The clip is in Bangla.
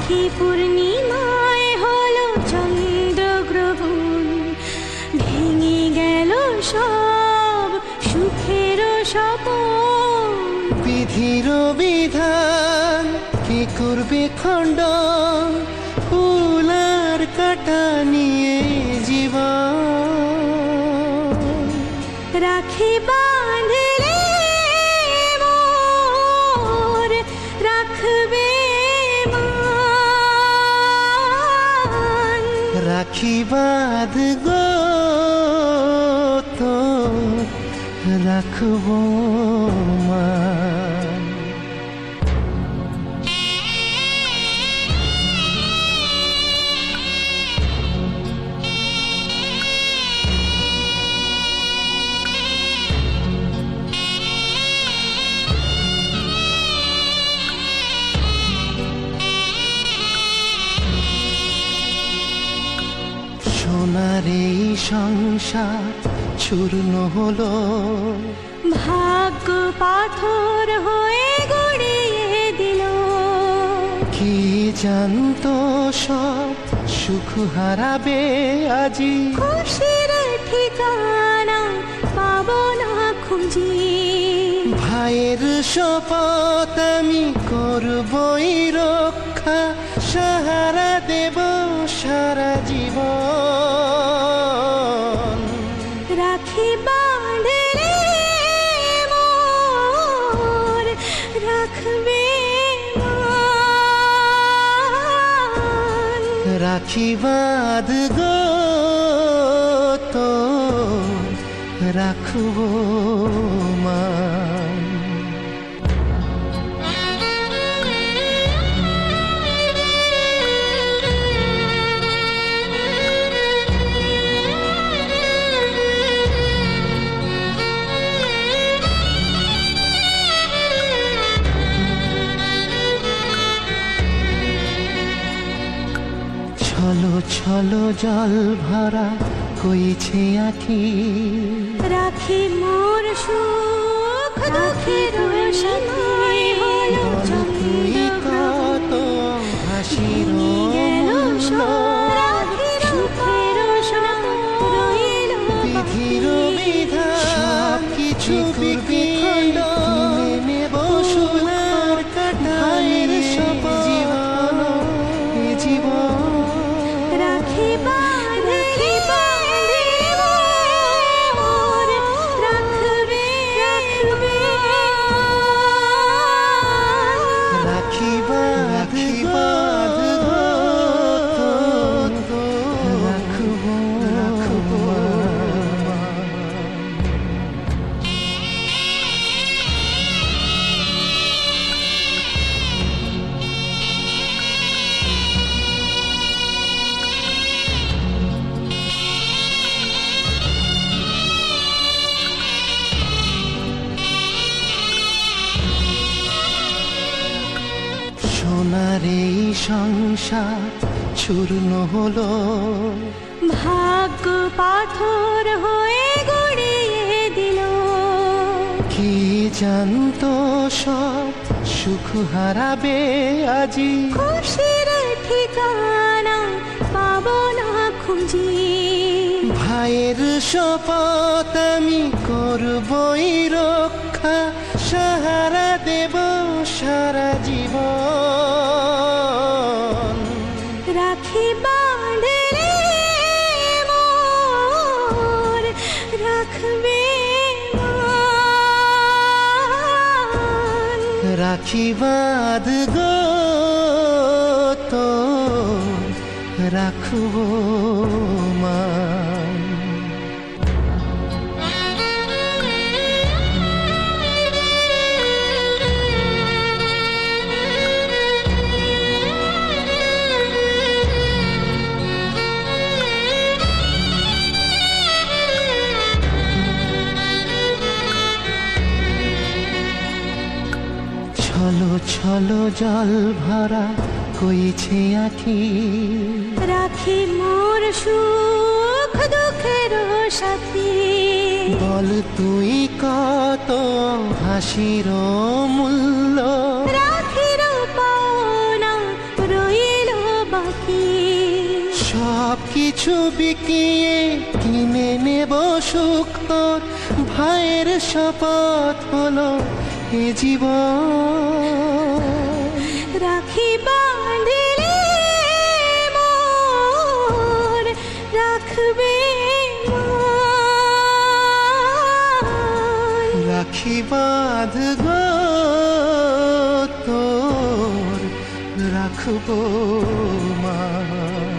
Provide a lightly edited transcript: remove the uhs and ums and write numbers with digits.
রাখি পূর্ণিমায় হলো চন্দ্রগ্রহণ, ভেঙে গেল সব সুখের স্বপন। বিধির বিধান কি করবে খণ্ডন, ফুলার কাটা নিয়ে জীবন। রাখি বাঁধলে মোর রাখবে মান, রাখি বাঁধ গো তো রাখবো মান। সোনার এই সংসার চূর্ণ হলো, ভাগ্য পাথর হয়ে গড়িয়ে দিল। কি জানতো সব সুখ হারাবে আজি, খুশির ঠিকানা পাবো না খুঁজি। ভাইয়ের শপথ আমি করবই রক্ষা, সাহারা দেব সারা জীবন। রাখি বাঁধলে মোর রাখবে মান, রাখি বাঁধ গো তো রাখবো মান। ছলো ছলো জল ভরা কইছে আখি, রাখি মোর সুখ দুঃখের সাথী হলো তুই কত হাসির সুখের রইল বিধির বিধান সব কিছু বিখণ্ড, নেব সোনার কাটায়ের জীবন জীবন। রাখি বাঁধলে মোর রাখবে রাখি বাঁধ গো তো রাখবো রাখবো। সোনার এই সংসার চূর্ণ হলো, ভাগ্য পাথর হয়ে গড়িয়ে দিল। কি জানতো সব সুখ হারাবে আজি, খুশির ঠিকানা পাবো না খুঁজি। ভাইয়ের শপথ আমি করবই রক্ষা, সাহারা দেব সারা জীবন। রাখি বাঁধলে মোর রাখবে মান, রাখি বাঁধ গো তো রাখবো মান। ছলো ছলো জল ভরা কইছে আখি, রাখি মোর সুখ দুঃখের সাথী। বল তুই কত হাসির মূল্য, রাখির পাওনা রইল সব কিছু বিকিয়ে কিনে নেব সুখ তোর, ভাইয়ের শপথ হলো এ জীবন। রাখি বাঁধলে মোর রাখবে মান। রাখি বাঁধ গো তোর রাখবো মান।